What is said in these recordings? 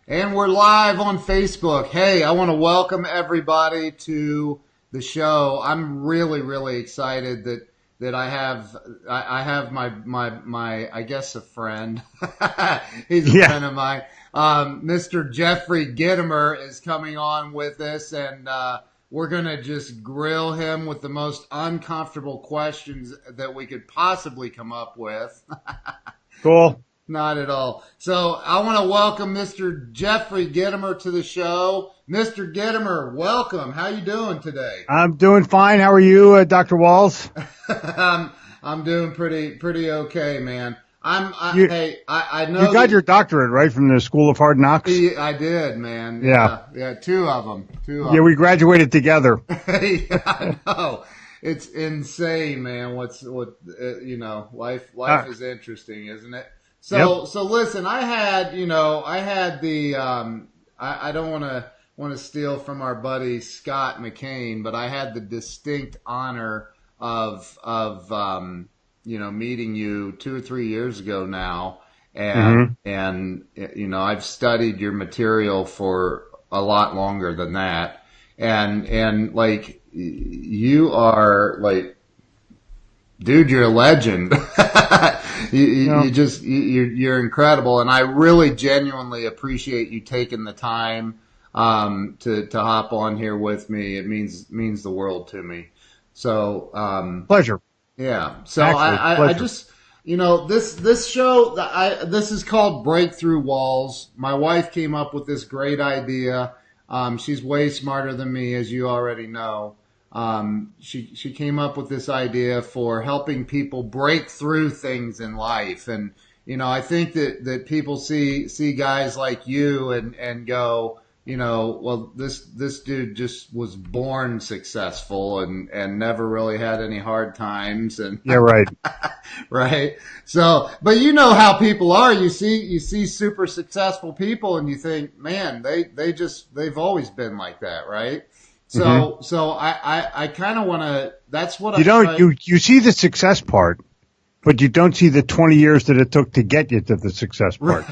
And we're live on Facebook. Hey, I want to welcome everybody to the show. I'm really, really excited that I have my I guess a friend. He's a friend of mine. Mr. Jeffrey Gitomer is coming on with us, and we're gonna just grill him with the most uncomfortable questions that we could possibly come up with. Cool. Not at all. So I want to welcome Mr. Jeffrey Gitomer to the show. Mr. Gitomer, welcome. How you doing today? I'm doing fine. How are you, Dr. Walls? I'm doing pretty okay, man. I know you got your doctorate, right, from the School of Hard Knocks? I did, man. Yeah, two of them. Yeah, we graduated together. Yeah, I know. It's insane, man. Life is interesting, isn't it? So listen, I had the I don't want to steal from our buddy Scott McCain, but I had the distinct honor of meeting you 2 or 3 years ago now, and I've studied your material for a lot longer than that, and like you are like, dude, you're a legend. You're incredible, and I really genuinely appreciate you taking the time to hop on here with me. It means the world to me. So pleasure. Yeah. So I just this show this is called Breakthrough Walls. My wife came up with this great idea. She's way smarter than me, as you already know. She came up with this idea for helping people break through things in life. And, I think that people see guys like you and go, well, this dude just was born successful and never really had any hard times. And yeah, right. Right. So, but you know how people are. You see super successful people and you think, man, they've always been like that. Right. So I kind of want to. That's what you see the success part, but you don't see the 20 years that it took to get you to the success part.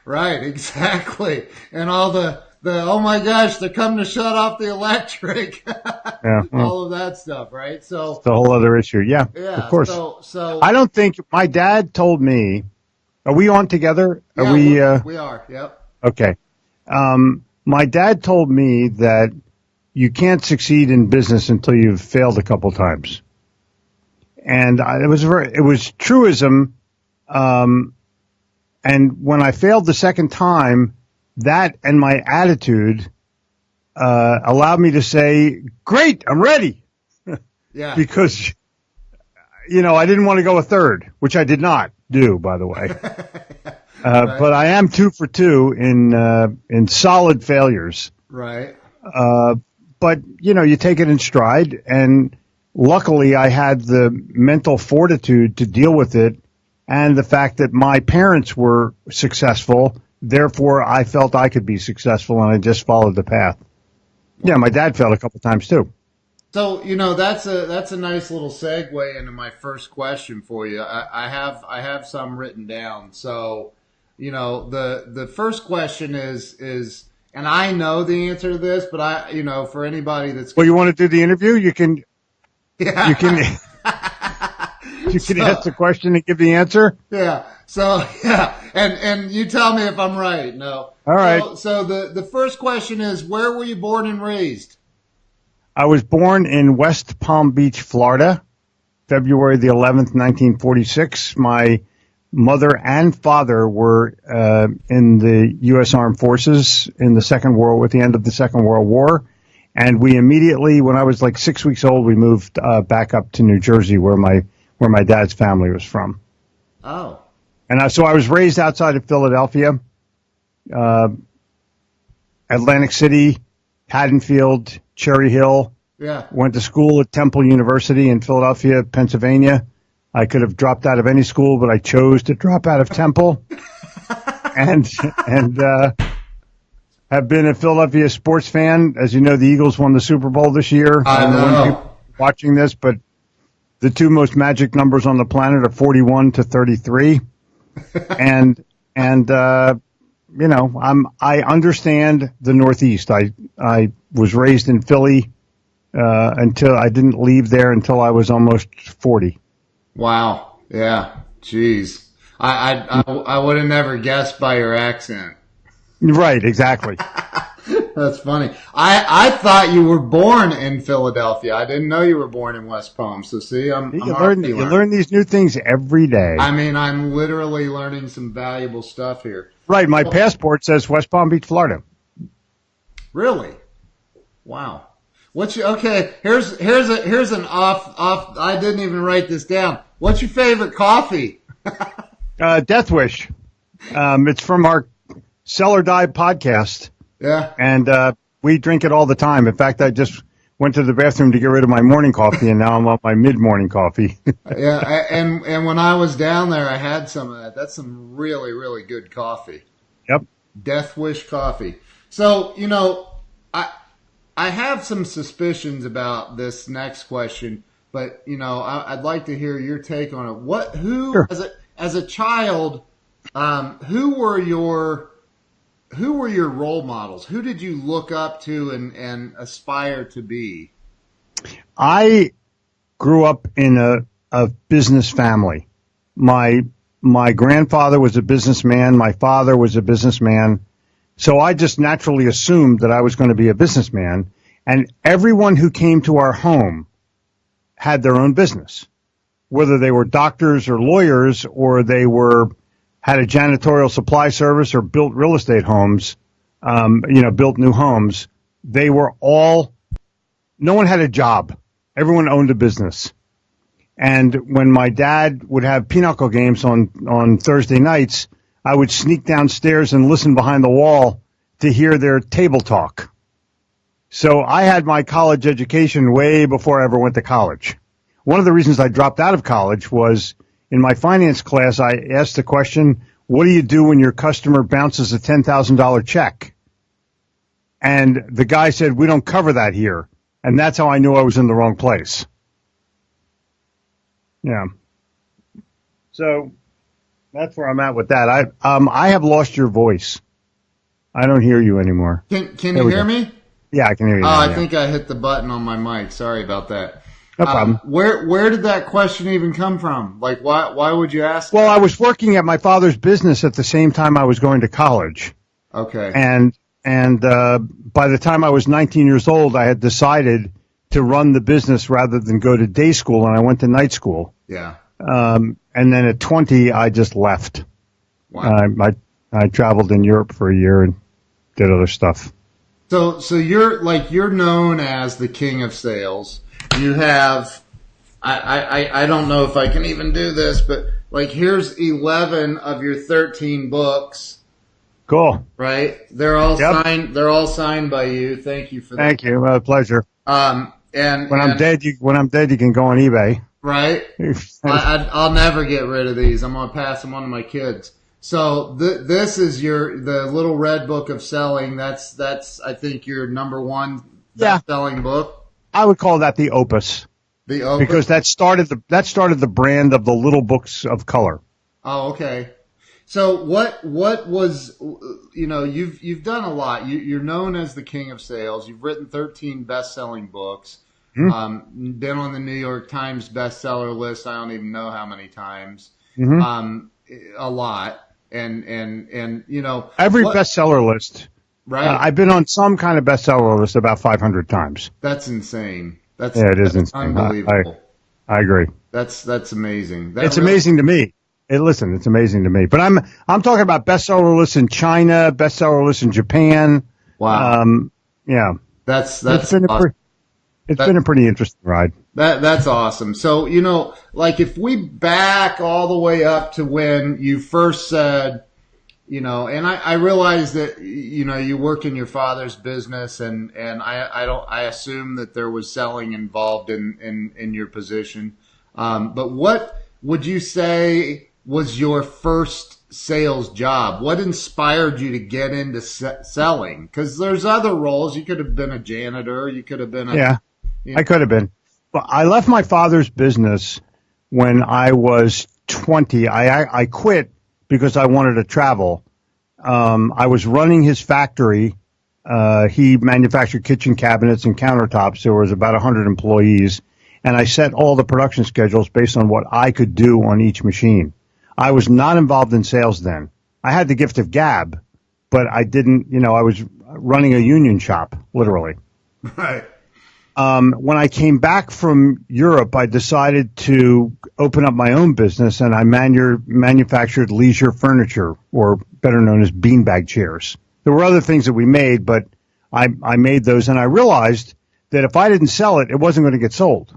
Right, exactly. And all the oh my gosh, they're coming to shut off the electric. Yeah, all of that stuff, right? So it's a whole other issue. Yeah, of course. So I don't think my dad told me. Are we on together? We are. Yep. Okay. My dad told me that you can't succeed in business until you've failed a couple times. And it was truism. And when I failed the second time, that and my attitude, allowed me to say, great, I'm ready. Yeah. Because, I didn't want to go a third, which I did not do, by the way. Right. But I am 2 for 2 in solid failures. Right. But, you take it in stride, and luckily I had the mental fortitude to deal with it, and the fact that my parents were successful, therefore I felt I could be successful, and I just followed the path. Yeah, my dad failed a couple times too. So, that's a nice little segue into my first question for you. I have some written down. So, the first question is and I know the answer to this, but for anybody that's... Well, you want to do the interview? You can... Yeah. You can ask the question and give the answer? Yeah. So, yeah. And you tell me if I'm right. No. All right. So the first question is, where were you born and raised? I was born in West Palm Beach, Florida, February the 11th, 1946. My mother and father were in the U.S. Armed Forces with the end of the Second World War. And we immediately, when I was like 6 weeks old, we moved back up to New Jersey, where my dad's family was from. Oh. And so I was raised outside of Philadelphia, Atlantic City, Haddonfield, Cherry Hill. Yeah. Went to school at Temple University in Philadelphia, Pennsylvania. I could have dropped out of any school, but I chose to drop out of Temple, and have been a Philadelphia sports fan. As you know, the Eagles won the Super Bowl this year. I don't know when people watching this, but the two most magic numbers on the planet are 41 to 33, and I understand the Northeast. I was raised in Philly until I didn't leave there until I was almost 40. Wow. Yeah. Jeez. I would have never guessed by your accent. Right. Exactly. That's funny. I thought you were born in Philadelphia. I didn't know you were born in West Palm. So see, you learn these new things every day. I mean, I'm literally learning some valuable stuff here. Right. My passport says West Palm Beach, Florida. Really? Wow. Okay? Here's an off. I didn't even write this down. What's your favorite coffee? Death Wish. It's from our Sell or Die podcast. Yeah. And we drink it all the time. In fact, I just went to the bathroom to get rid of my morning coffee, and now I'm on my mid-morning coffee. Yeah, and when I was down there, I had some of that. That's some really, really good coffee. Yep. Death Wish coffee. So, I have some suspicions about this next question, but, I'd like to hear your take on it. Sure. As a child, who were your role models? Who did you look up to and aspire to be? I grew up in a business family. My grandfather was a businessman. My father was a businessman. So I just naturally assumed that I was going to be a businessman. And everyone who came to our home had their own business, whether they were doctors or lawyers or they had a janitorial supply service or built real estate homes, built new homes. They were no one had a job. Everyone owned a business. And when my dad would have pinochle games on Thursday nights, I would sneak downstairs and listen behind the wall to hear their table talk. So I had my college education way before I ever went to college. One of the reasons I dropped out of college was in my finance class, I asked the question, what do you do when your customer bounces a $10,000 check? And the guy said, we don't cover that here. And that's how I knew I was in the wrong place. Yeah. So that's where I'm at with that. I have lost your voice. I don't hear you anymore. Can you hear me? Yeah, I can hear you. I think I hit the button on my mic. Sorry about that. No problem. Where did that question even come from? Like, why would you ask? Well, I was working at my father's business at the same time I was going to college. Okay. And by the time I was 19 years old, I had decided to run the business rather than go to day school, and I went to night school. Yeah. And then at 20, I just left. Wow. I traveled in Europe for a year and did other stuff. So you're known as the king of sales. You have, I don't know if I can even do this, but like here's 11 of your 13 books. Cool. Right? They're all signed. They're all signed by you. Thank you for that. Thank you. A pleasure. And I'm dead, you can go on eBay. Right? I'll never get rid of these. I'm going to pass them on to my kids. So this is the little red book of selling. That's I think your number one best-selling book. I would call that the opus. The opus, because that started the brand of the little books of color. Oh, okay. So what was, you've done a lot. You're known as the king of sales. You've written 13 best-selling books. Mm-hmm. Been on the New York Times bestseller list. I don't even know how many times. Mm-hmm. A lot. And every bestseller list. Right. I've been on some kind of bestseller list about 500 times. That's insane. It is insane. Unbelievable. I agree. That's amazing. It's amazing to me. It's amazing to me. But I'm talking about bestseller lists in China, bestseller lists in Japan. Wow. Yeah. That's It's been a pretty interesting ride. That's awesome. So, like if we back all the way up to when you first said, and I realize that, you worked in your father's business and I assume that there was selling involved in your position. But what would you say was your first sales job? What inspired you to get into selling? Because there's other roles. You could have been a janitor. You could have been I could have been. But I left my father's business when I was 20. I quit because I wanted to travel. I was running his factory. He manufactured kitchen cabinets and countertops. There was about 100 employees, and I set all the production schedules based on what I could do on each machine. I was not involved in sales then. I had the gift of gab, but I didn't, I was running a union shop, literally. Right. When I came back from Europe, I decided to open up my own business, and I manufactured leisure furniture, or better known as beanbag chairs. There were other things that we made, but I made those, and I realized that if I didn't sell it, it wasn't going to get sold.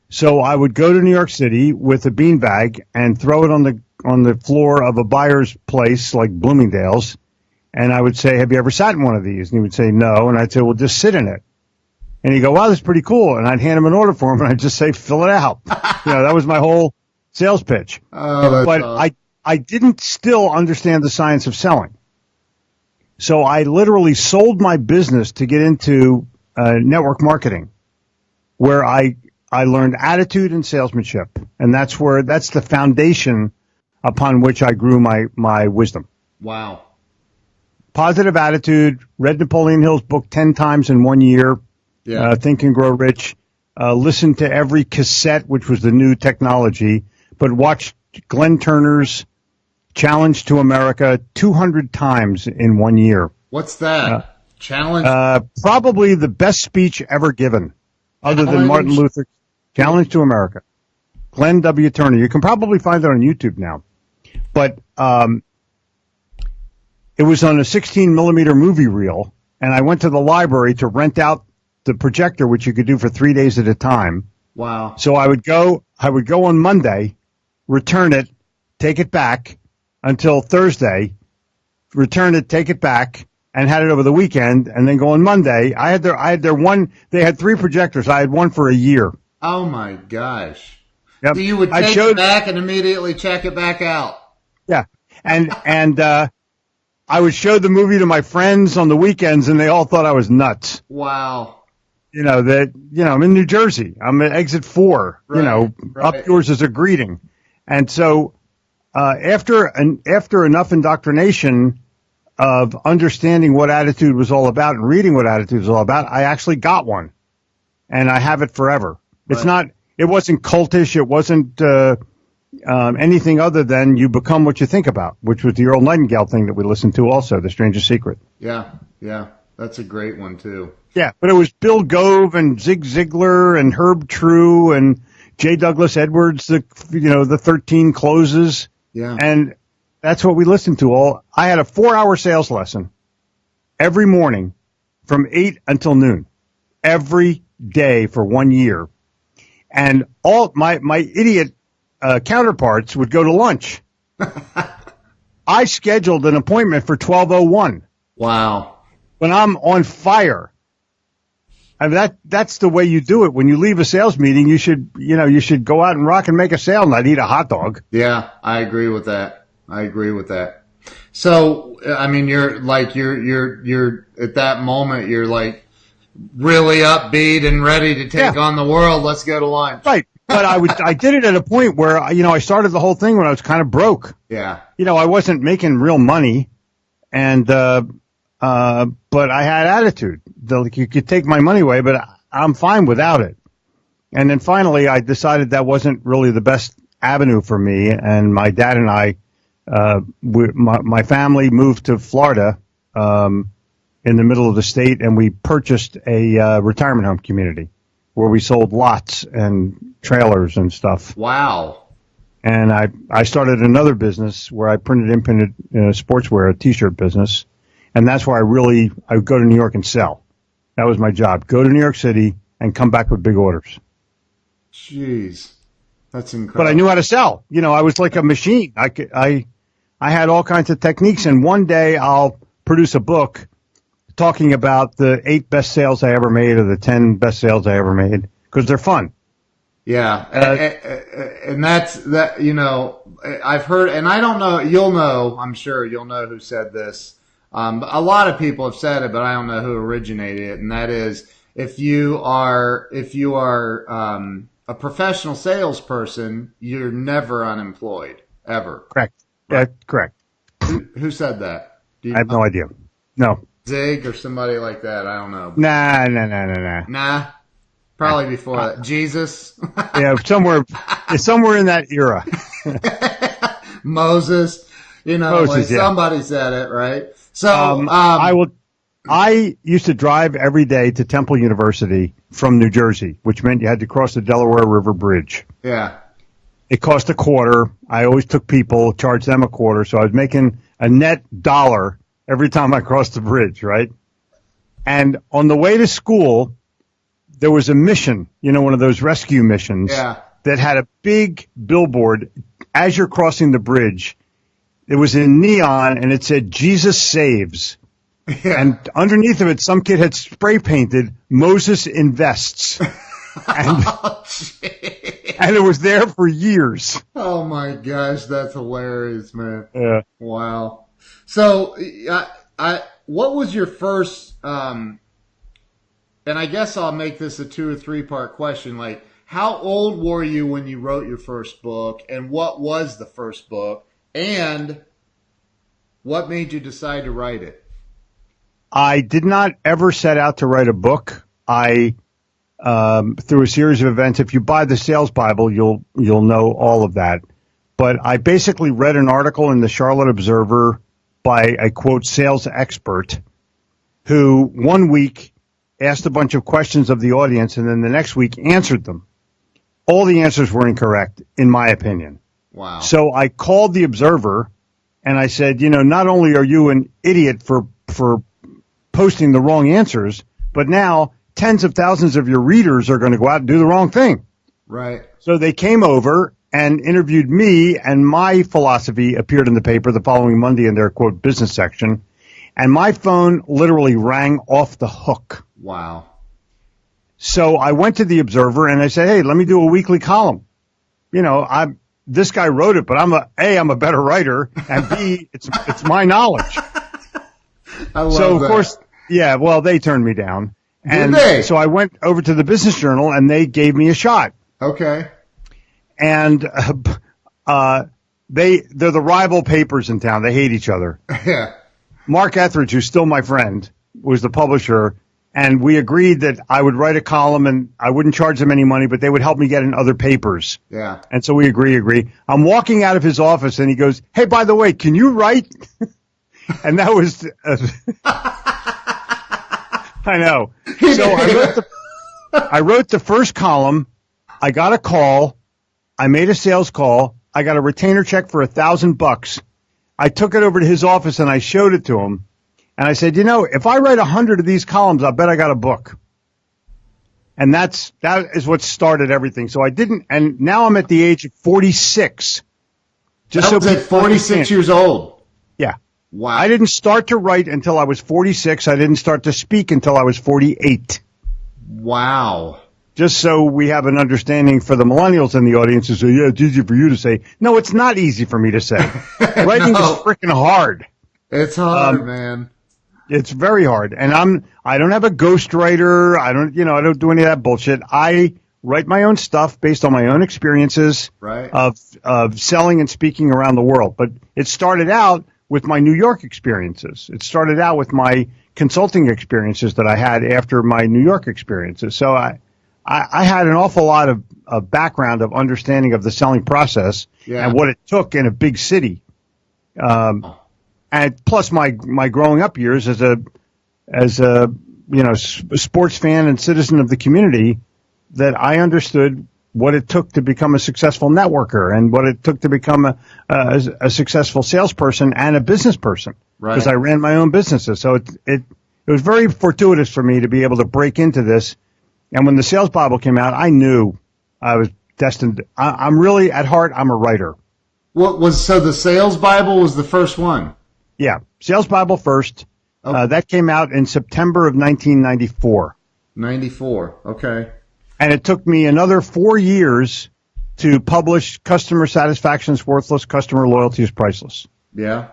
So I would go to New York City with a beanbag and throw it on the floor of a buyer's place like Bloomingdale's, and I would say, "Have you ever sat in one of these?" And he would say, "No," and I'd say, "Well, just sit in it." And he'd go, "Wow, that's pretty cool." And I'd hand him an order for him, and I'd just say, "Fill it out." That was my whole sales pitch. Oh, but awesome. I didn't still understand the science of selling. So I literally sold my business to get into network marketing, where I learned attitude and salesmanship. And that's the foundation upon which I grew my wisdom. Wow. Positive attitude, read Napoleon Hill's book 10 times in 1 year. Yeah. Think and Grow Rich. Listen to every cassette, which was the new technology, but watch Glenn Turner's Challenge to America 200 times in 1 year. What's that? Challenge? Probably the best speech ever given, other than Martin Luther. Challenge to America. Glenn W. Turner. You can probably find it on YouTube now. But it was on a 16 millimeter movie reel, and I went to the library to rent out the projector, which you could do for 3 days at a time. Wow. So I would go on Monday, return it, take it back until Thursday, return it, take it back, and had it over the weekend, and then go on Monday. They had 3 projectors. I had one for a year. Oh my gosh. Yep. So you would take it back and immediately check it back out. Yeah. And I would show the movie to my friends on the weekends, and they all thought I was nuts. Wow. I'm in New Jersey. I'm at exit 4. Right, up yours is a greeting. And so after enough indoctrination of understanding what attitude was all about and reading what attitude was all about, I actually got one, and I have it forever. Right. It wasn't cultish. It wasn't anything other than you become what you think about, which was the Earl Nightingale thing that we listened to also, The Stranger's Secret. Yeah. That's a great one, too. Yeah, but it was Bill Gove and Zig Ziglar and Herb True and J. Douglas Edwards, the 13 closes. Yeah. And that's what we listened to. I had a 4-hour sales lesson every morning from 8 until noon, every day for 1 year. And all my idiot counterparts would go to lunch. I scheduled an appointment for 12:01. Wow. When I'm on fire. I mean, that's the way you do it. When you leave a sales meeting, you should go out and rock and make a sale, not eat a hot dog. Yeah, I agree with that. So, I mean, you're at that moment, you're like really upbeat and ready to take on the world. Let's go to lunch. Right. But I did it at a point where, I started the whole thing when I was kind of broke. Yeah. I wasn't making real money, and, but I had attitude. You could take my money away, but I'm fine without it. And then finally, I decided that wasn't really the best avenue for me. And my dad and I, my family moved to Florida in the middle of the state, and we purchased a retirement home community where we sold lots and trailers and stuff. Wow. And I started another business where I printed imprinted sportswear, a T-shirt business. And that's where I would go to New York and sell. That was my job. Go to New York City and come back with big orders. Jeez. That's incredible. But I knew how to sell. I was like a machine. I had all kinds of techniques. And one day I'll produce a book talking about the 8 best sales I ever made or the 10 best sales I ever made, because they're fun. Yeah. And that's that, I've heard, and I don't know, I'm sure you'll know who said this. A lot of people have said it, but I don't know who originated it. And that is, if you are a professional salesperson, you're never unemployed, ever. Correct. Correct. Who said that? Do you I have no idea. No. Zig or somebody like that? I don't know. Nah. Probably before that. Jesus. Yeah, somewhere in that era. Moses. Somebody said it, right? So I used to drive every day to Temple University from New Jersey, which meant you had to cross the Delaware River Bridge. Yeah. It cost $0.25. I always took people, charged them $0.25, so I was making a net $1 every time I crossed the bridge, right? And on the way to school, there was a mission, one of those rescue missions, that had a big billboard as you're crossing the bridge. It was in neon, and it said, "Jesus saves." Yeah. And underneath of it, some kid had spray painted, "Moses invests." And, and it was there for years. Oh, my gosh. That's hilarious, man. Yeah. Wow. So, what was your first, and I guess I'll make this a 2 or 3 part question. Like, how old were you when you wrote your first book, and what was the first book, and what made you decide to write it? I did not ever set out to write a book. Through a series of events, if you buy the Sales Bible, you'll know all of that. But I basically read an article in the Charlotte Observer by a, quote, sales expert who one week asked a bunch of questions of the audience and then the next week answered them. All the answers were incorrect, in my opinion. Wow. So I called the Observer and I said, not only are you an idiot for posting the wrong answers, but now tens of thousands of your readers are going to go out and do the wrong thing. Right. So they came over and interviewed me, and my philosophy appeared in the paper the following Monday in their, quote, business section. And my phone literally rang off the hook. Wow. So I went to the Observer and I said, hey, let me do a weekly column. This guy wrote it, but I'm a better writer, and B, it's my knowledge. I love that. Of course, they turned me down. Did they? So I went over to the Business Journal, and they gave me a shot. Okay. And they're the rival papers in town. They hate each other. Yeah. Mark Etheridge, who's still my friend, was the publisher, and we agreed that I would write a column, and I wouldn't charge them any money, but they would help me get in other papers. Yeah. And so we agree. I'm walking out of his office, and he goes, hey, by the way, can you write? And that was... I know. So I wrote the first column. I got a call. I made a sales call. I got a retainer check for $1,000. I took it over to his office and I showed it to him. And I said, if I write 100 of these columns, I bet I got a book. And that is what started everything. So I didn't, and now I'm at the age of 46. Just so at 46 years old. Yeah. Wow. I didn't start to write until I was 46. I didn't start to speak until I was 48. Wow. Just so we have an understanding for the millennials in the audience who say, yeah, it's easy for you to say. No, it's not easy for me to say. Writing is freaking hard. It's hard, man. It's very hard. And I don't have a ghostwriter. I don't do any of that bullshit. I write my own stuff based on my own experiences of selling and speaking around the world. But it started out with my New York experiences. It started out with my consulting experiences that I had after my New York experiences. So I had an awful lot of background of understanding of the selling process and what it took in a big city. And plus my growing up years as a sports fan and citizen of the community, that I understood what it took to become a successful networker and what it took to become a successful salesperson and a business person. Right. Because I ran my own businesses. So it was very fortuitous for me to be able to break into this. And when the Sales Bible came out, I knew I was destined. I'm really, at heart, I'm a writer. So the Sales Bible was the first one? Yeah. Sales Bible first. Okay. That came out in September of 1994. 94. Okay. And it took me another 4 years to publish Customer Satisfaction is Worthless, Customer Loyalty is Priceless. Yeah.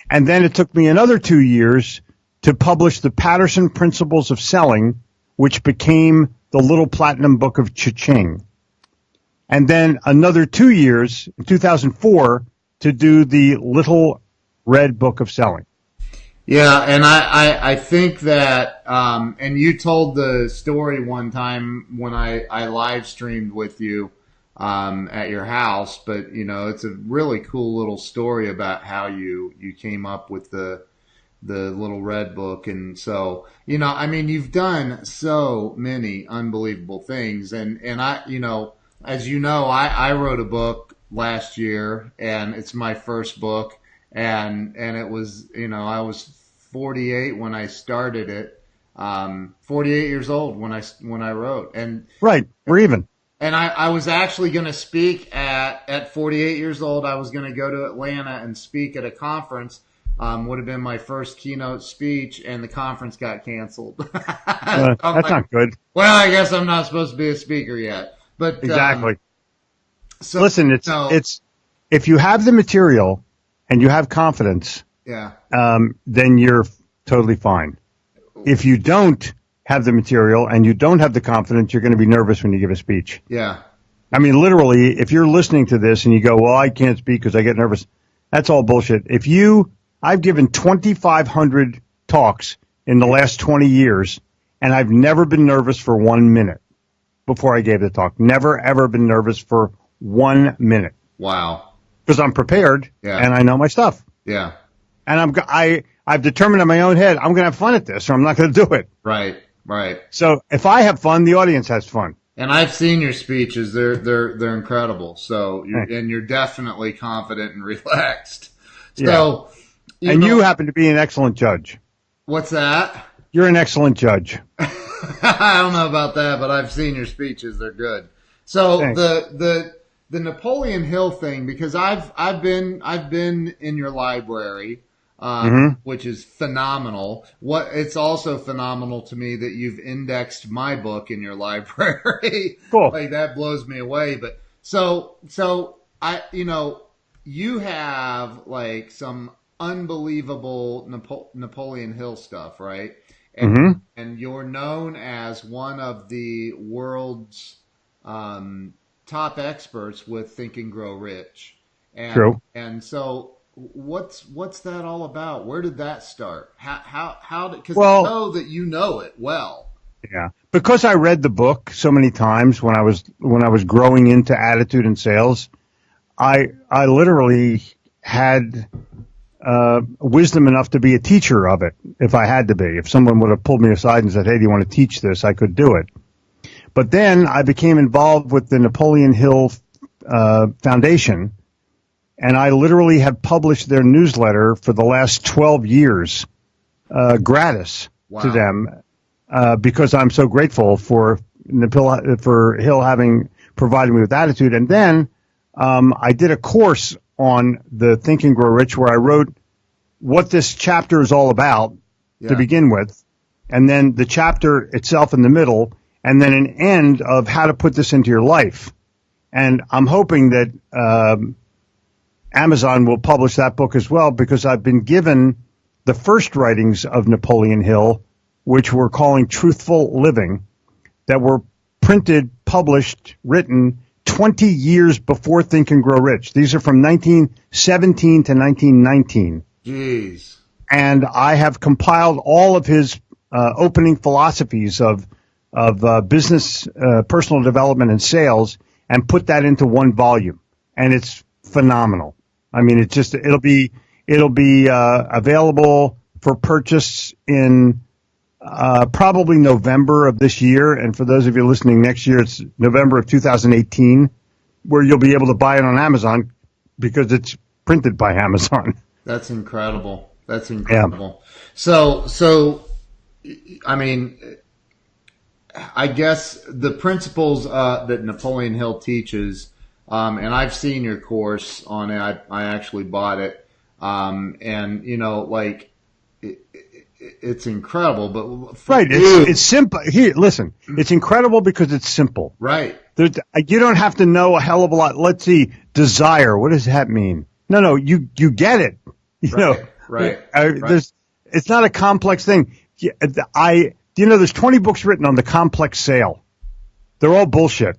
And then it took me another 2 years to publish the Patterson Principles of Selling, which became the Little Platinum Book of Cha-Ching. And then another 2 years, in 2004, to do the Little read book of selling. Yeah, and I think that, and you told the story one time when I live streamed with you at your house, but it's a really cool little story about how you came up with the little red book. And so, I mean, you've done so many unbelievable things, and I, as I wrote a book last year, and it's my first book. And it was, I was 48 when I started it, 48 years old when I wrote. And right, we're even. And I was actually going to speak at 48 years old. I was going to go to Atlanta and speak at a conference. Would have been my first keynote speech, and the conference got canceled. That's not good. Well, I guess I'm not supposed to be a speaker yet. But exactly. So listen, it's if you have the material and you have confidence, then you're totally fine. If you don't have the material and you don't have the confidence, you're going to be nervous when you give a speech. Yeah. I mean, literally, if you're listening to this and you go, well, I can't speak because I get nervous, that's all bullshit. I've given 2,500 talks in the last 20 years, and I've never been nervous for 1 minute before I gave the talk. Never, ever been nervous for 1 minute. Wow. Because I'm prepared and I know my stuff. Yeah. And I've determined in my own head I'm going to have fun at this, or I'm not going to do it. Right. Right. So if I have fun, the audience has fun. And I've seen your speeches; they're incredible. So you're definitely confident and relaxed. So, you happen to be an excellent judge. What's that? You're an excellent judge. I don't know about that, but I've seen your speeches; they're good. So thanks. The Napoleon Hill thing, because I've been in your library, which is phenomenal. It's also phenomenal to me that you've indexed my book in your library. Cool. Like, that blows me away. But so I, you have like some unbelievable Napoleon Hill stuff, right? And you're known as one of the world's top experts with Think and Grow Rich. True. And so what's that all about? Where did that start? How did, because I know that you know it well. Yeah. Because I read the book so many times when I was growing into attitude and sales, I literally had wisdom enough to be a teacher of it if I had to be. If someone would have pulled me aside and said, hey, do you want to teach this? I could do it. But then I became involved with the Napoleon Hill Foundation, and I literally have published their newsletter for the last 12 years gratis to them because I'm so grateful for Hill having provided me with attitude. And then I did a course on the Think and Grow Rich where I wrote what this chapter is all about to begin with, and then the chapter itself in the middle, and then an end of how to put this into your life. And I'm hoping that Amazon will publish that book as well, because I've been given the first writings of Napoleon Hill, which we're calling Truthful Living, that were printed, published, written 20 years before Think and Grow Rich. These are from 1917 to 1919. Jeez. And I have compiled all of his opening philosophies of business, personal development, and sales, and put that into one volume. And it's phenomenal. I mean, it'll be available for purchase in probably November of this year. And for those of you listening next year, it's November of 2018, where you'll be able to buy it on Amazon because it's printed by Amazon. That's incredible. That's incredible. Yeah. So, I mean, I guess the principles that Napoleon Hill teaches, and I've seen your course on it. I actually bought it, and it's incredible. But right, it's simple. Here, listen, it's incredible because it's simple. Right. You don't have to know a hell of a lot. Let's see, desire. What does that mean? No, you get it. Right. It's not a complex thing. There's 20 books written on the complex sale. They're all bullshit.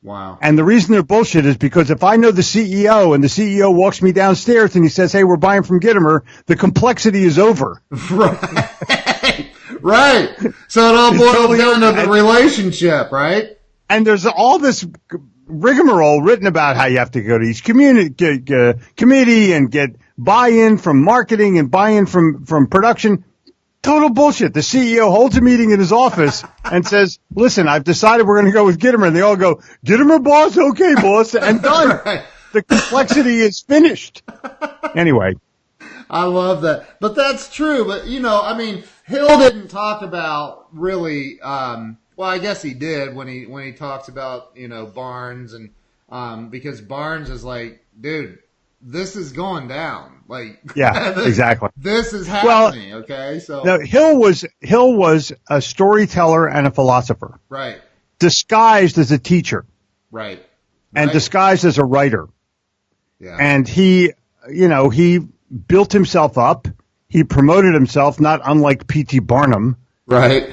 Wow. And the reason they're bullshit is because if I know the CEO and the CEO walks me downstairs and he says, hey, we're buying from Gitomer, the complexity is over. Right. Right. So it all boils down to the relationship, right? And there's all this rigmarole written about how you have to go to each committee and get buy-in from marketing and buy-in from production. Total bullshit. The CEO holds a meeting in his office and says, listen, I've decided we're going to go with Gitomer. And they all go, Gitomer, boss? Okay, boss. And done. Right. The complexity is finished. Anyway. I love that. But that's true. But, Hill didn't talk about really, well, I guess he did when he talks about, Barnes and, because Barnes is like, dude, this is going down. Like, yeah, exactly. This is happening. Well, okay. So no, Hill was a storyteller and a philosopher. Right. Disguised as a teacher. Right. And disguised as a writer. Yeah. And he built himself up. He promoted himself, not unlike P.T. Barnum. Right.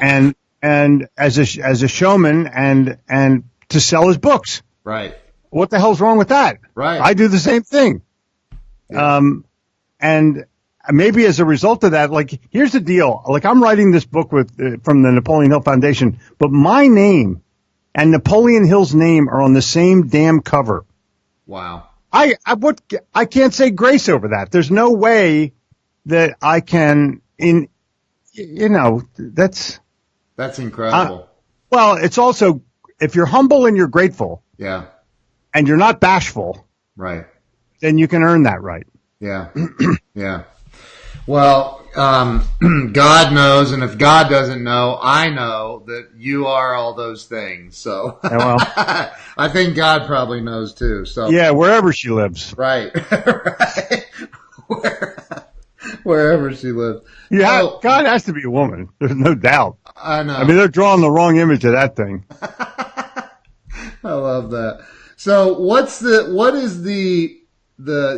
And as a showman and to sell his books. Right. What the hell's wrong with that? Right. I do the same thing. Yeah. And maybe as a result of that, like, here's the deal. Like, I'm writing this book from the Napoleon Hill Foundation, but my name and Napoleon Hill's name are on the same damn cover. Wow. I can't say grace over that. There's no way that I can, that's incredible. Well, it's also, if you're humble and you're grateful. Yeah. And you're not bashful. Right. Then you can earn that right. Yeah. Yeah. Well, God knows, and if God doesn't know, I know that you are all those things. So well, I think God probably knows too. So yeah, wherever she lives. Right. Right. Wherever she lives. Yeah, God has to be a woman. There's no doubt. I know. I mean, they're drawing the wrong image of that thing. I love that. So what is the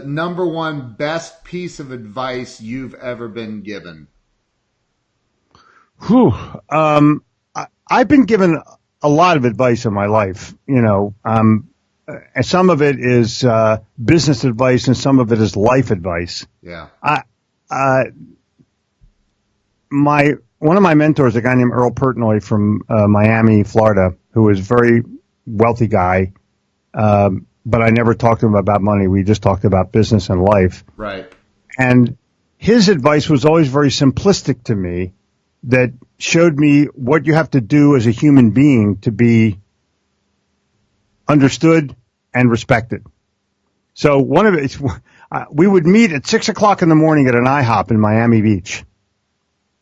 number one best piece of advice you've ever been given? Whew. I've been given a lot of advice in my life, and some of it is business advice and some of it is life advice. Yeah. One of my mentors, a guy named Earl Pertnoy from Miami, Florida, who was a very wealthy guy, but I never talked to him about money. We just talked about business and life. Right. And his advice was always very simplistic to me, that showed me what you have to do as a human being to be understood and respected. So one of it, we would meet at 6 o'clock in the morning at an IHOP in Miami Beach.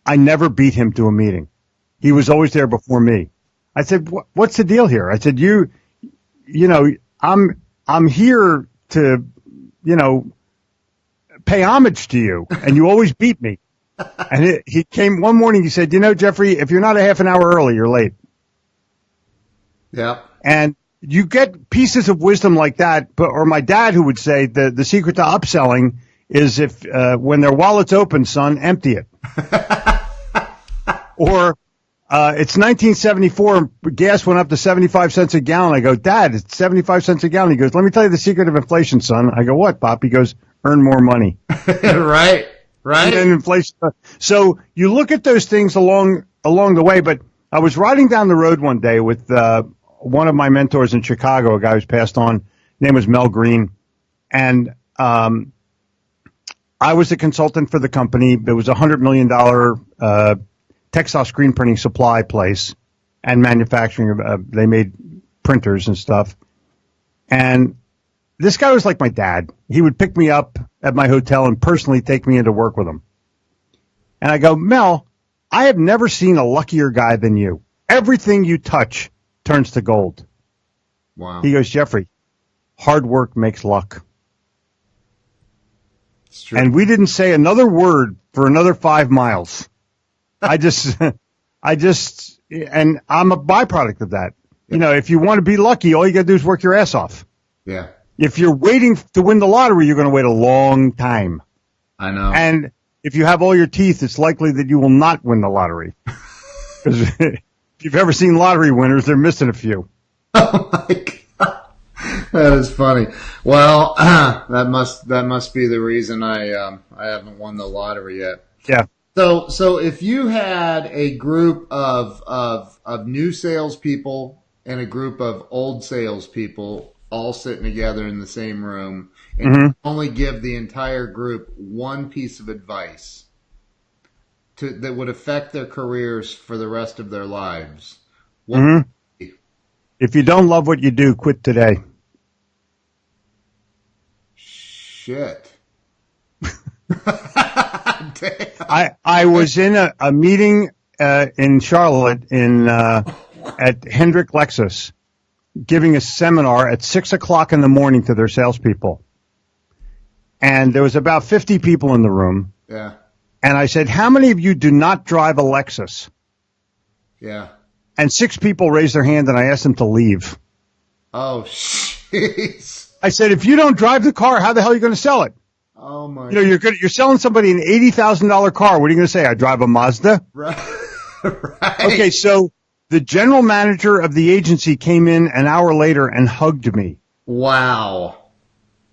I never beat him to a meeting. He was always there before me. I said, what's the deal here? I said, I'm here to, pay homage to you, and you always beat me. And he came one morning, he said, Jeffrey, if you're not a half an hour early, you're late. Yeah. And you get pieces of wisdom like that, or my dad who would say the secret to upselling is if when their wallet's open, son, empty it. Or it's 1974, gas went up to 75 cents a gallon. I go, Dad, it's 75 cents a gallon. He goes, let me tell you the secret of inflation, son. I go, what, Pop? He goes, earn more money. Right. And then inflation. So you look at those things along the way. But I was riding down the road one day with one of my mentors in Chicago, a guy who's passed on. His name was Mel Green. And I was a consultant for the company. It was a $100 million textile screen printing supply place and manufacturing. They made printers and stuff. And this guy was like my dad. He would pick me up at my hotel and personally take me into work with him. And I go, Mel, I have never seen a luckier guy than you. Everything you touch turns to gold. Wow. He goes, Jeffrey, hard work makes luck. It's true. And we didn't say another word for another 5 miles. and I'm a byproduct of that. Yeah. If you want to be lucky, all you got to do is work your ass off. Yeah. If you're waiting to win the lottery, you're going to wait a long time. I know. And if you have all your teeth, it's likely that you will not win the lottery. Because if you've ever seen lottery winners, they're missing a few. Oh, my That is funny. Well, that must be the reason I haven't won the lottery yet. Yeah. So if you had a group of new salespeople and a group of old salespeople all sitting together in the same room, and you only give the entire group one piece of advice that would affect their careers for the rest of their lives, what would it be? If you don't love what you do, quit today. Shit. I was in a meeting in Charlotte at Hendrick Lexus, giving a seminar at 6:00 in the morning to their salespeople, and there was about 50 people in the room. Yeah. And I said, "How many of you do not drive a Lexus?" Yeah. And 6 people raised their hand, and I asked them to leave. Oh, jeez. I said, "If you don't drive the car, how the hell are you going to sell it?" Oh my. You're selling somebody an $80,000 car. What are you going to say? I drive a Mazda? Right. Right. Okay, so the general manager of the agency came in an hour later and hugged me. Wow.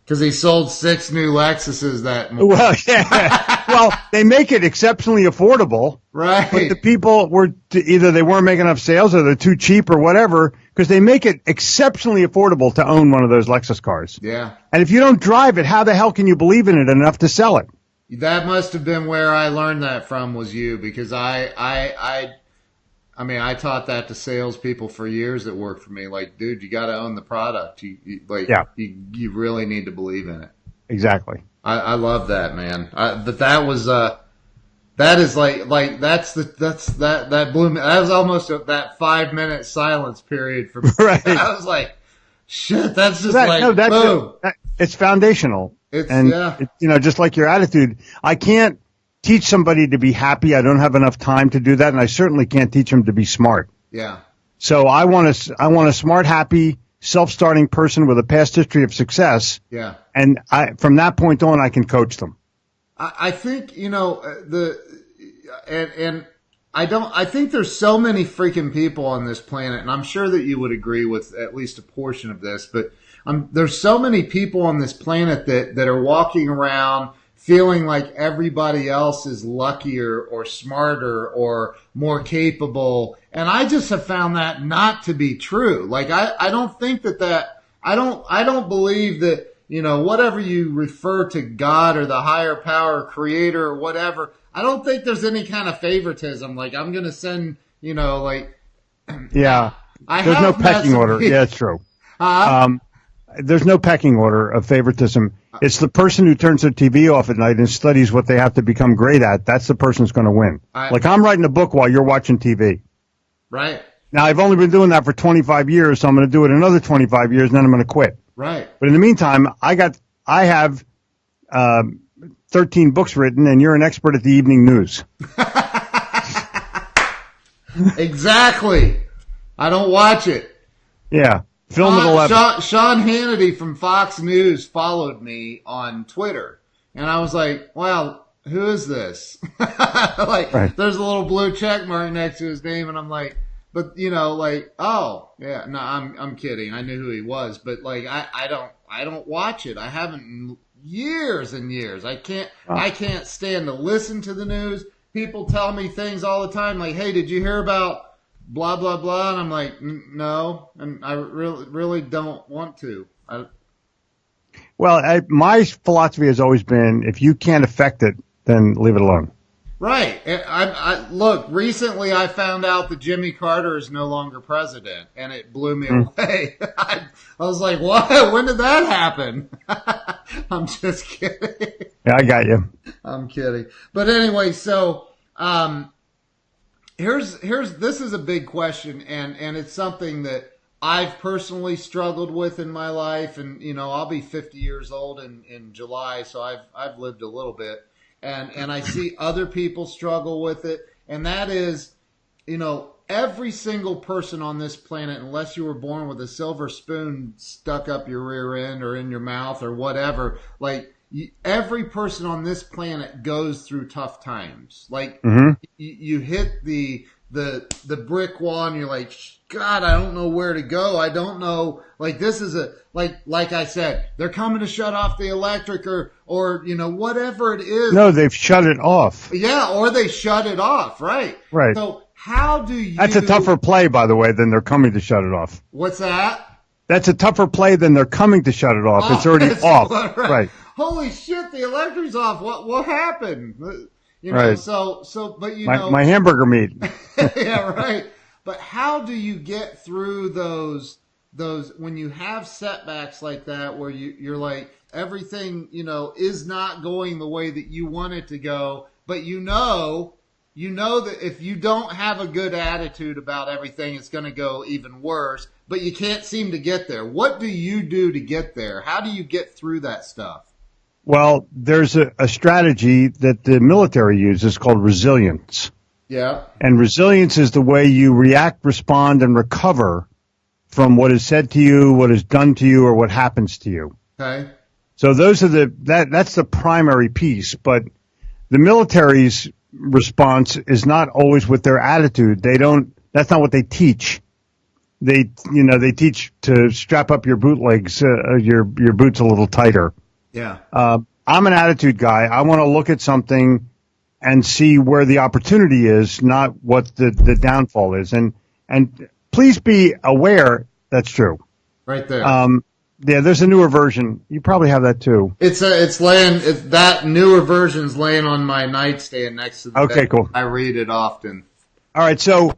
Because he sold 6 new Lexuses that morning. Well, yeah. Well, they make it exceptionally affordable. Right. But the people either they weren't making enough sales or they're too cheap or whatever, because they make it exceptionally affordable to own one of those Lexus cars. Yeah. And if you don't drive it, how the hell can you believe in it enough to sell it? That must have been where I learned that from, was you, because I taught that to salespeople for years that worked for me. Like, dude, you got to own the product. You really need to believe in it. Exactly. I love that, man. But that was that is that blew me. That was almost that 5-minute silence period for me. Right. I was like, shit, that's just boom. It's foundational. Just like your attitude. I can't teach somebody to be happy. I don't have enough time to do that, and I certainly can't teach them to be smart. Yeah. So I want a smart, happy, self-starting person with a past history of success. Yeah. And from that point on, I can coach them. I think, I think there's so many freaking people on this planet, and I'm sure that you would agree with at least a portion of this, but there's so many people on this planet that are walking around feeling like everybody else is luckier or smarter or more capable. And I just have found that not to be true. Like, I don't think I don't believe that, whatever you refer to God or the higher power creator or whatever, I don't think there's any kind of favoritism. Like, I'm going to send, Yeah. There's no pecking order. Yeah, it's true. There's no pecking order of favoritism. It's the person who turns their TV off at night and studies what they have to become great at. That's the person who's going to win. Like, I'm writing a book while you're watching TV. Right. Now, I've only been doing that for 25 years, so I'm going to do it another 25 years, and then I'm going to quit. Right. But in the meantime, I have 13 books written, and you're an expert at the evening news. Exactly. I don't watch it. Yeah. Film at 11. Sean Hannity from Fox News followed me on Twitter, and I was like, "Wow, who is this?" Right. There's a little blue check mark next to his name, and I'm like, "But oh yeah, no, I'm kidding. I knew who he was, but I don't watch it. I haven't in years and years. I can't stand to listen to the news. People tell me things all the time, like, "Hey, did you hear about blah, blah, blah?" And I'm like, no, and I really don't want to. My philosophy has always been, if you can't affect it, then leave it alone. Right. Look, recently I found out that Jimmy Carter is no longer president, and it blew me away. I was like, what? When did that happen? I'm just kidding. Yeah, I got you. I'm kidding. But anyway, so Here's this is a big question, and it's something that I've personally struggled with in my life, and I'll be 50 years old in July, so I've lived a little bit, and I see other people struggle with it, and that is, every single person on this planet, unless you were born with a silver spoon stuck up your rear end or in your mouth or whatever, like, every person on this planet goes through tough times. Like you hit the brick wall and you're like, God, I don't know where to go. I don't know. Like this is like I said, they're coming to shut off the electric or whatever it is. No, they've shut it off. Yeah, or they shut it off. Right. Right. So how do you? That's a tougher play, by the way, than they're coming to shut it off. What's that? That's a tougher play than they're coming to shut it off. It's already off. Right. Holy shit, the electric's off. What happened? Right. So, but my hamburger meat. Yeah, right. But how do you get through those when you have setbacks like that, where you're like everything is not going the way that you want it to go, but you know that if you don't have a good attitude about everything, it's going to go even worse. But you can't seem to get there. What do you do to get there? How do you get through that stuff? Well, there's a strategy that the military uses called resilience. Yeah. And resilience is the way you react, respond, and recover from what is said to you, what is done to you, or what happens to you. Okay. So those are that's the primary piece. But the military's response is not always with their attitude. That's not what they teach. They teach to strap up your bootlegs, your boots a little tighter. Yeah. I'm an attitude guy. I want to look at something and see where the opportunity is, not what the downfall is. And please be aware that's true. Right there. Yeah, there's a newer version. You probably have that too. That newer version's laying on my nightstand next to the bed. Okay, cool. I read it often. All right, so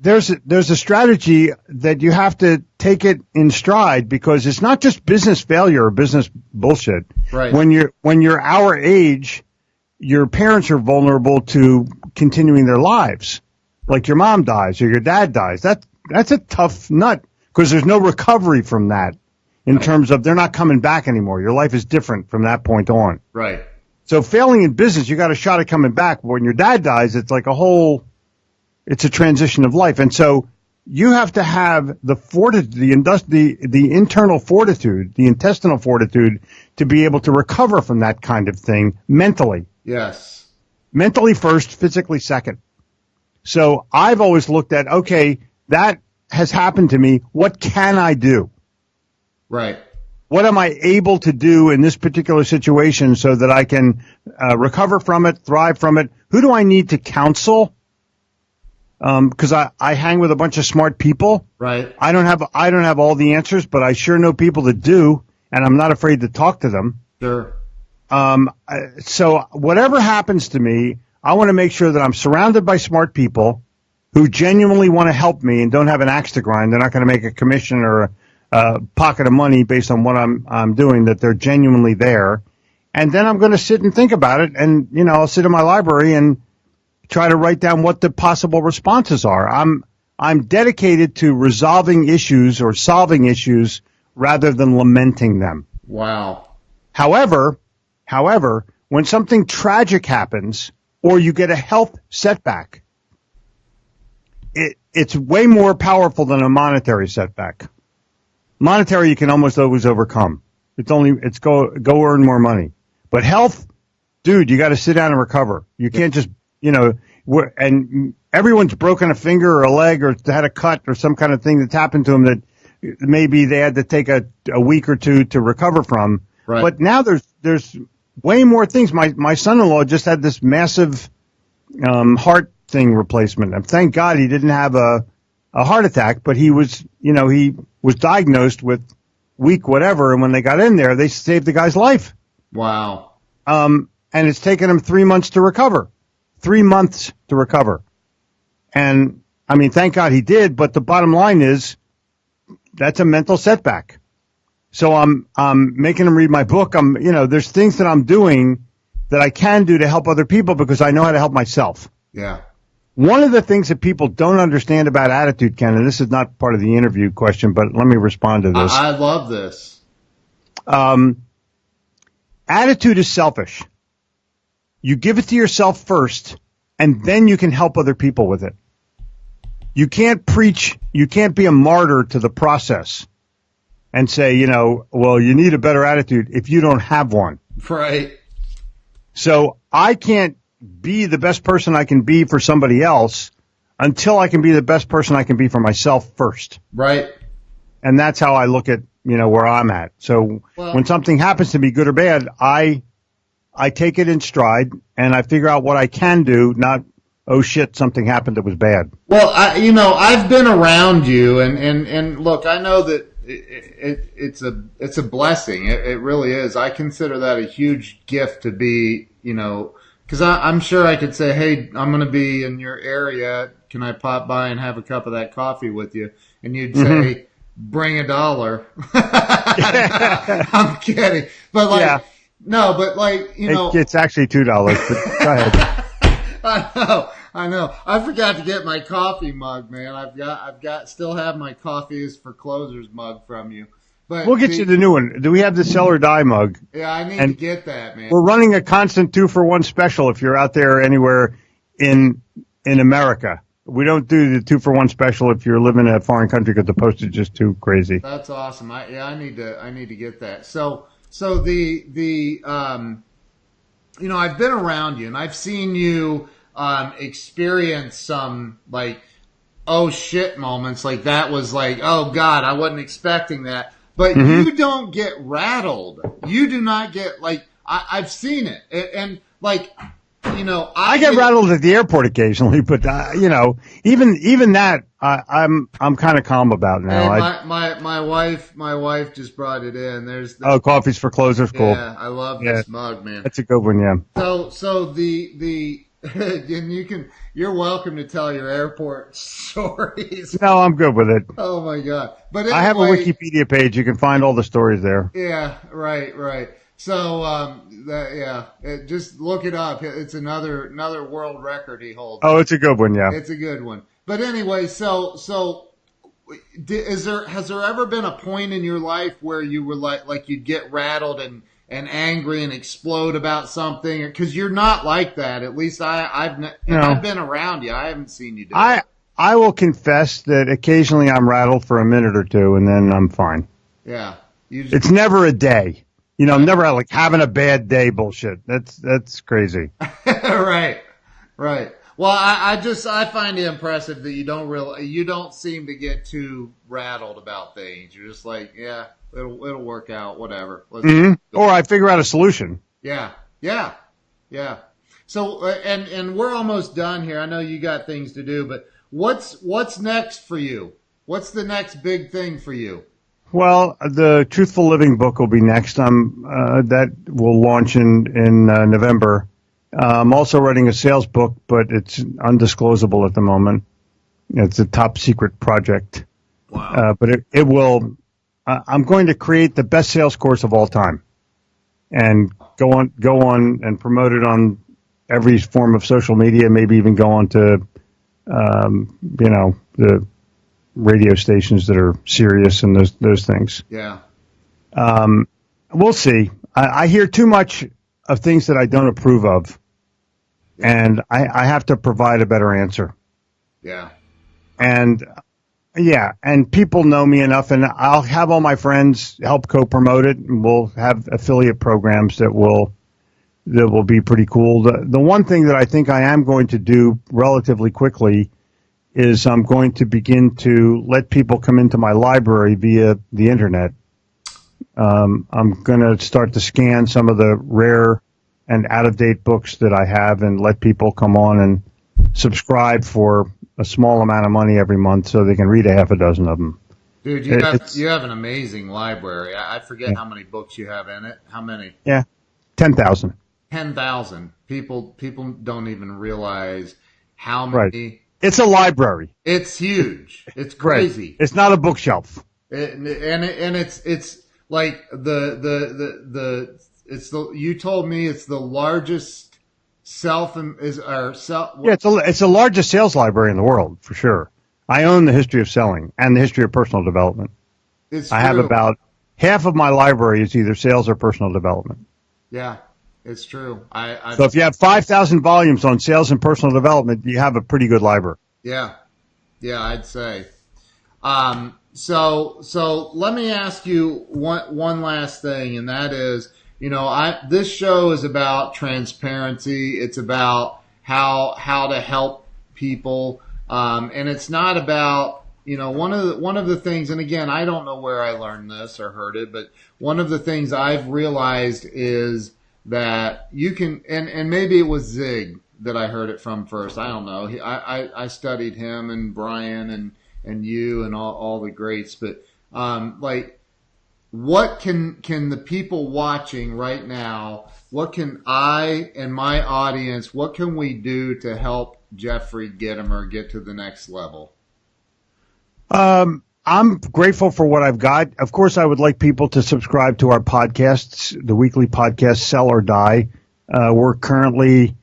there's a strategy that you have to take it in stride, because it's not just business failure or business bullshit. Right. When you're our age, your parents are vulnerable to continuing their lives. Like your mom dies or your dad dies. That's a tough nut, because there's no recovery from that in terms of they're not coming back anymore. Your life is different from that point on. Right. So failing in business, you got a shot at coming back. But when your dad dies, it's like it's a transition of life. And so you have to have the internal fortitude, the intestinal fortitude, to be able to recover from that kind of thing mentally. Yes. Mentally first, physically second. So I've always looked at, okay, that has happened to me. What can I do? Right. What am I able to do in this particular situation so that I can recover from it, thrive from it? Who do I need to counsel? Because I hang with a bunch of smart people. Right. I don't have all the answers, but I sure know people that do, and I'm not afraid to talk to them. Sure. So whatever happens to me, I want to make sure that I'm surrounded by smart people who genuinely want to help me and don't have an axe to grind. They're not going to make a commission or a pocket of money based on what I'm doing, that they're genuinely there. And then I'm going to sit and think about it, and I'll sit in my library and try to write down what the possible responses are. I'm dedicated to resolving issues or solving issues rather than lamenting them. Wow. However, when something tragic happens or you get a health setback, it's way more powerful than a monetary setback. Monetary you can almost always overcome. It's go earn more money. But health, dude, you got to sit down and recover. You can't just, and everyone's broken a finger or a leg or had a cut or some kind of thing that's happened to them that maybe they had to take a week or two to recover from. Right. But now there's way more things. My son-in-law just had this massive heart thing replacement. And thank God he didn't have a heart attack, but he was diagnosed with weak whatever, and when they got in there, they saved the guy's life. Wow. And it's taken him 3 months to recover. 3 months to recover. And, I mean, thank God he did, but the bottom line is that's a mental setback. So I'm making him read my book. There's things that I'm doing that I can do to help other people because I know how to help myself. Yeah. One of the things that people don't understand about attitude, Ken, and this is not part of the interview question, but let me respond to this. I love this. Attitude is selfish. You give it to yourself first, and then you can help other people with it. You can't preach. You can't be a martyr to the process. and say, well, you need a better attitude if you don't have one. Right. So I can't be the best person I can be for somebody else until I can be the best person I can be for myself first. Right. And that's how I look at, where I'm at. So when something happens to me, good or bad, I take it in stride and I figure out what I can do, not, oh shit, something happened that was bad. Well, I've been around you and look, I know that it's a blessing. It really is. I consider that a huge gift to be, because I'm sure I could say, hey, I'm going to be in your area. Can I pop by and have a cup of that coffee with you? And you'd say, bring $1. I'm kidding. But no, but it's actually $2, but go ahead. I know. I forgot to get my coffee mug, man. I've still have my coffee is for closers mug from you. But we'll get you the new one. Do we have the sell or die mug? Yeah, I need to get that, man. We're running a constant 2-for-1 special if you're out there anywhere in America. We don't do the 2-for-1 special if you're living in a foreign country because the postage is too crazy. That's awesome. I need to get that. So the I've been around you and I've seen you experience some oh shit moments. Like that was like, oh God, I wasn't expecting that. But you don't get rattled. You do not get I've seen it. And I get rattled at the airport occasionally, but even that I'm kind of calm about now. Hey, my wife just brought it in. There's coffees for closers, cool. Yeah, I love this mug, man. That's a good one, yeah. So the and you're welcome to tell your airport stories. No, I'm good with it. Oh my God! But anyway, I have a Wikipedia page. You can find all the stories there. Yeah, right. So just look it up. It's another world record he holds. Oh, it's a good one, yeah. It's a good one. But anyway, so has there ever been a point in your life where you were like you'd get rattled and angry and explode about something? Because you're not like that. At least I've been around you. I haven't seen you do it. I will confess that occasionally I'm rattled for a minute or two, and then I'm fine. Yeah, it's never a day. Never like having a bad day bullshit. That's crazy. Right. Well, I find it impressive that you don't seem to get too rattled about things. You're just like, yeah, it'll work out, whatever. Or I figure out a solution. Yeah. So, and we're almost done here. I know you got things to do, but what's next for you? What's the next big thing for you? Well, the Truthful Living book will be next. That will launch in November. I'm also writing a sales book, but it's undisclosable at the moment. It's a top secret project. Wow. But it will. I'm going to create the best sales course of all time, and go on and promote it on every form of social media. Maybe even go on to, the radio stations that are serious and those things. Yeah. We'll see. I hear too much of things that I don't approve of, and I have to provide a better answer. Yeah. And people know me enough, and I'll have all my friends help co-promote it, and we'll have affiliate programs that will be pretty cool. The one thing that I think I am going to do relatively quickly is I'm going to begin to let people come into my library via the internet. I'm going to start to scan some of the rare and out-of-date books that I have and let people come on and subscribe for a small amount of money every month so they can read a half a dozen of them. Dude, you have an amazing library. I forget how many books you have in it. How many? Yeah, 10,000. 10,000. People don't even realize how many. Right. It's a library. It's huge. It's crazy. Right. It's not a bookshelf. And it's like you told me it's the largest it's the largest sales library in the world for sure. I own the history of selling and the history of personal development. I have about half of my library is either sales or personal development. Yeah. It's true. So if you have 5,000 volumes on sales and personal development, you have a pretty good library. Yeah, I'd say. So let me ask you one last thing, and that is, this show is about transparency. It's about how to help people, and it's not about one of the things. And again, I don't know where I learned this or heard it, but one of the things I've realized is that you can, and maybe it was Zig that I heard it from first. I don't know. I studied him and Brian and you and all the greats, but like, what can the people watching right now, what can I and my audience, what can we do to help Jeffrey Gitomer get to the next level? I'm grateful for what I've got. Of course, I would like people to subscribe to our podcasts, the weekly podcast, Sell or Die. We're currently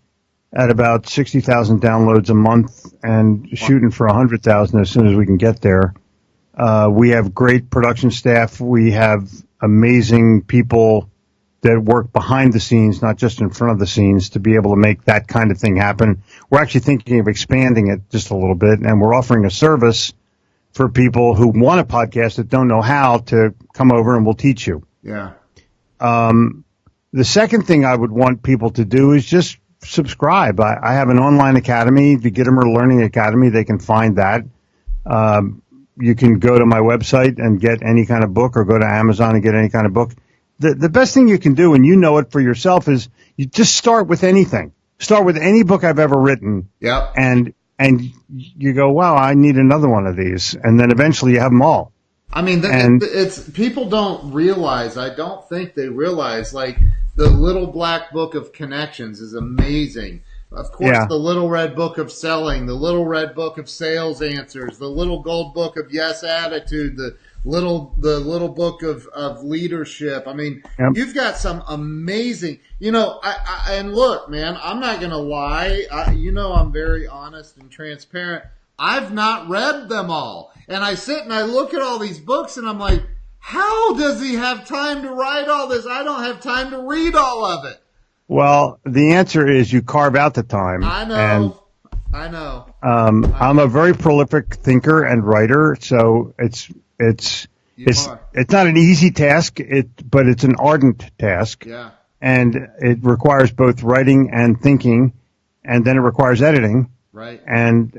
at about 60,000 downloads a month and shooting for 100,000 as soon as we can get there. We have great production staff. We have amazing people that work behind the scenes, not just in front of the scenes, to be able to make that kind of thing happen. We're actually thinking of expanding it just a little bit, and we're offering a service for people who want a podcast that don't know how to come over and we'll teach you. Yeah. The second thing I would want people to do is just subscribe. I have an online academy, the Gitomer Learning Academy. They can find that. You can go to my website and get any kind of book, or go to Amazon and get any kind of book. The best thing you can do, and you know it for yourself, is you just start with anything. Start with any book I've ever written. Yeah. And you go, wow, I need another one of these. And then eventually you have them all. I mean, it's people don't realize, I don't think they realize, like, the Little Black Book of Connections is amazing. Of course, The Little Red Book of Selling, the Little Red Book of Sales Answers, the Little Gold Book of Yes Attitude, the little book of leadership. I mean, You've got some amazing, and look, man, I'm not going to lie. I'm very honest and transparent. I've not read them all. And I sit and I look at all these books and I'm like, how does he have time to write all this? I don't have time to read all of it. Well, the answer is you carve out the time. I know. I'm a very prolific thinker and writer, so it's not an easy task, but it's an ardent task. Yeah. And it requires both writing and thinking, and then it requires editing. Right. And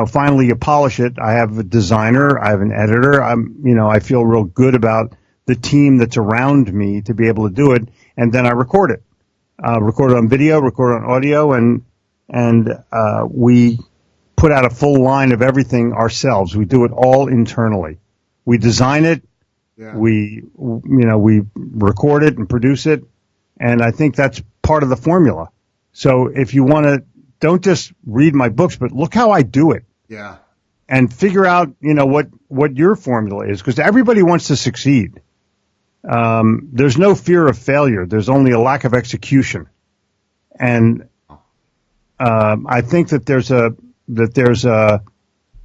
finally you polish it. I have a designer, I have an editor. I feel real good about the team that's around me to be able to do it, and then I record it. Record it on video, record it on audio, and we put out a full line of everything ourselves. We do it all internally. We design it, we record it and produce it, and I think that's part of the formula. So if you want to, don't just read my books, but look how I do it. Yeah. And figure out, what your formula is, because everybody wants to succeed. There's no fear of failure. There's only a lack of execution. And I think that there's an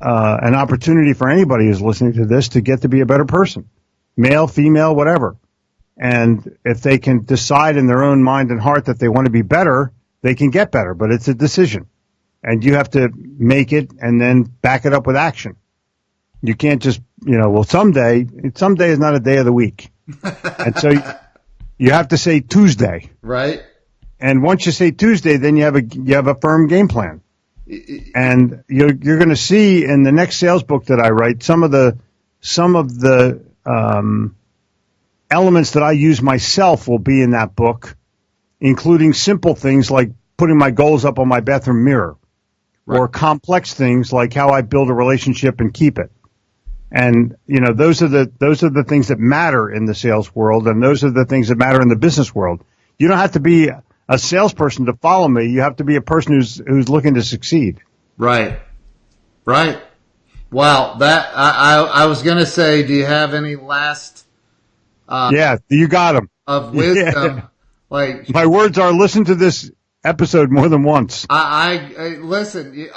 opportunity for anybody who's listening to this to get to be a better person, male, female, whatever. And if they can decide in their own mind and heart that they want to be better, they can get better. But it's a decision, and you have to make it and then back it up with action. You can't just, someday is not a day of the week. And so you have to say Tuesday. Right. And once you say Tuesday, then you have a firm game plan. And you're going to see in the next sales book that I write some of the elements that I use myself will be in that book, including simple things like putting my goals up on my bathroom mirror, right, or complex things like how I build a relationship and keep it. And those are the things that matter in the sales world, and those are the things that matter in the business world. You don't have to be a salesperson to follow me. You have to be a person who's looking to succeed. Right. Right. Wow. That I was going to say, do you have any last? Yeah, you got them. Of wisdom. Yeah. Like, my words are, listen to this episode more than once. I listen.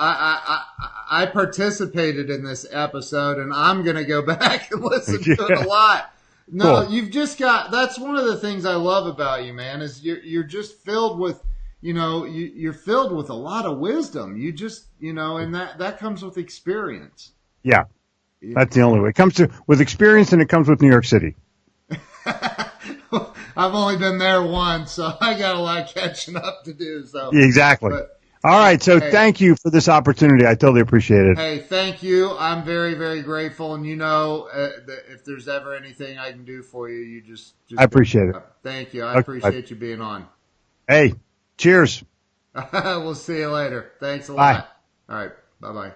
I participated in this episode, and I'm going to go back and listen to it a lot. No, cool. You've just got. That's one of the things I love about you, man. Is you're just filled with, you're filled with a lot of wisdom. You just, and that comes with experience. Yeah, That's the only way. It comes with experience, and it comes with New York City. I've only been there once, so I got a lot of catching up to do. So exactly. All right. So thank you for this opportunity. I totally appreciate it. Hey, thank you. I'm very, very grateful. And if there's ever anything I can do for you, you just I appreciate it. Thank you. I appreciate you being on. Hey, cheers. We'll see you later. Thanks a Bye. lot. All right. Bye-bye.